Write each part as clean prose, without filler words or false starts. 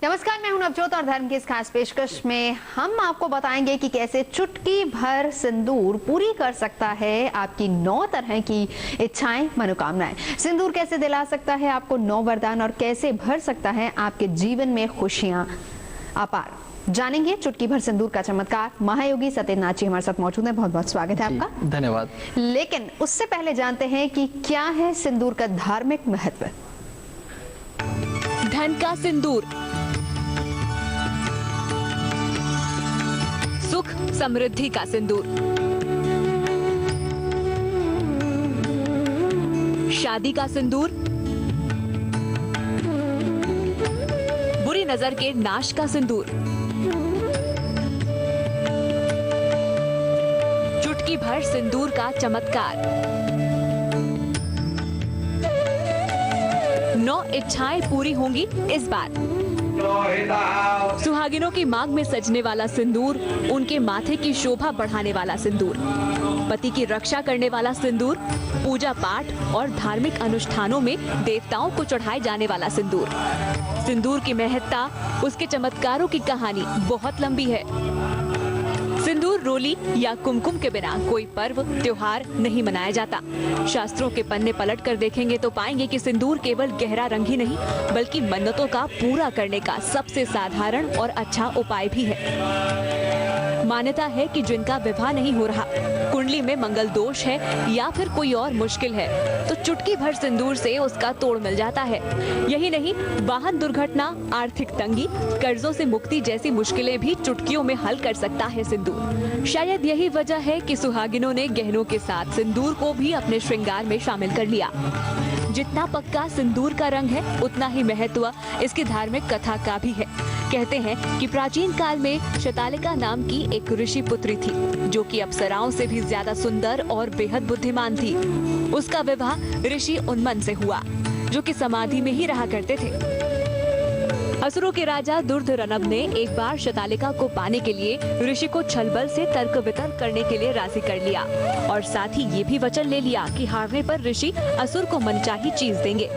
नमस्कार, मैं हूं नवजोत और धर्म की इस खास पेशकश में हम आपको बताएंगे कि कैसे चुटकी भर सिंदूर पूरी कर सकता है आपकी 9 तरह की इच्छाएं, मनोकामनाएं। सिंदूर कैसे दिला सकता है आपको 9 वरदान और कैसे भर सकता है आपके जीवन में खुशियां अपार। जानेंगे चुटकी भर सिंदूर का चमत्कार। महायोगी सत्यनाथ जी हमारे साथ मौजूद हैं। बहुत बहुत स्वागत है आपका। धन्यवाद। लेकिन उससे पहले जानते हैं कि क्या है सिंदूर का धार्मिक महत्व। धन का सिंदूर, सुख समृद्धि का सिंदूर, शादी का सिंदूर, बुरी नजर के नाश का सिंदूर, चुटकी भर सिंदूर का चमत्कार। 9 इच्छाएं पूरी होंगी इस बार। सुहागिनों की मांग में सजने वाला सिंदूर, उनके माथे की शोभा बढ़ाने वाला सिंदूर, पति की रक्षा करने वाला सिंदूर, पूजा पाठ और धार्मिक अनुष्ठानों में देवताओं को चढ़ाए जाने वाला सिंदूर। सिंदूर की महत्ता, उसके चमत्कारों की कहानी बहुत लंबी है। सिंदूर, रोली या कुमकुम के बिना कोई पर्व त्योहार नहीं मनाया जाता। शास्त्रों के पन्ने पलट कर देखेंगे तो पाएंगे कि सिंदूर केवल गहरा रंग ही नहीं बल्कि मन्नतों का पूरा करने का सबसे साधारण और अच्छा उपाय भी है। मान्यता है कि जिनका विवाह नहीं हो रहा, कुंडली में मंगल दोष है या फिर कोई और मुश्किल है, तो चुटकी भर सिंदूर से उसका तोड़ मिल जाता है। यही नहीं, वाहन दुर्घटना, आर्थिक तंगी, कर्जों से मुक्ति जैसी मुश्किलें भी चुटकियों में हल कर सकता है सिंदूर। शायद यही वजह है कि सुहागिनों ने गहनों के साथ सिंदूर को भी अपने श्रृंगार में शामिल कर लिया। जितना पक्का सिंदूर का रंग है, उतना ही महत्व इसकी धार्मिक कथा का भी है। कहते हैं कि प्राचीन काल में शतालिका नाम की एक ऋषि पुत्री थी, जो कि अप्सराओं से भी ज्यादा सुंदर और बेहद बुद्धिमान थी। उसका विवाह ऋषि उन्मन से हुआ, जो कि समाधि में ही रहा करते थे। असुरों के राजा दुर्धरनब ने एक बार शतालिका को पाने के लिए ऋषि को छलबल से तर्क वितर्क करने के लिए राजी कर लिया और साथ ही ये भी वचन ले लिया कि हारने पर ऋषि असुर को मनचाही चीज देंगे।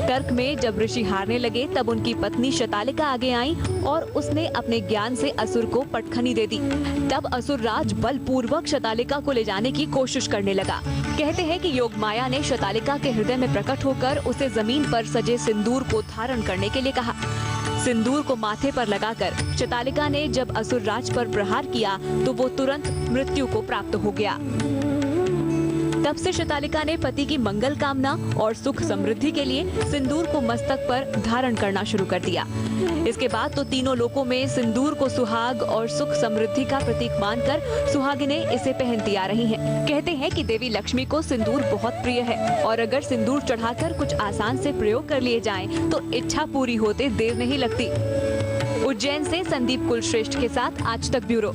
तर्क में जब ऋषि हारने लगे तब उनकी पत्नी शतालिका आगे आई और उसने अपने ज्ञान से असुर को पटखनी दे दी। तब असुर राज बलपूर्वक शतालिका को ले जाने की कोशिश करने लगा। कहते हैं कि योग माया ने शतालिका के हृदय में प्रकट होकर उसे जमीन पर सजे सिंदूर को धारण करने के लिए कहा। सिंदूर को माथे पर लगाकर शतालिका ने जब असुर राज पर प्रहार किया तो वो तुरंत मृत्यु को प्राप्त हो गया। तब से शतालिका ने पति की मंगल कामना और सुख समृद्धि के लिए सिंदूर को मस्तक पर धारण करना शुरू कर दिया। इसके बाद तो तीनों लोकों में सिंदूर को सुहाग और सुख समृद्धि का प्रतीक मानकर सुहागिनें इसे पहनती आ रही हैं। कहते हैं कि देवी लक्ष्मी को सिंदूर बहुत प्रिय है और अगर सिंदूर चढ़ाकर कुछ आसान से प्रयोग कर लिए जाएं, तो इच्छा पूरी होते देर नहीं लगती। उज्जैन से संदीप कुलश्रेष्ठ के साथ आज तक ब्यूरो।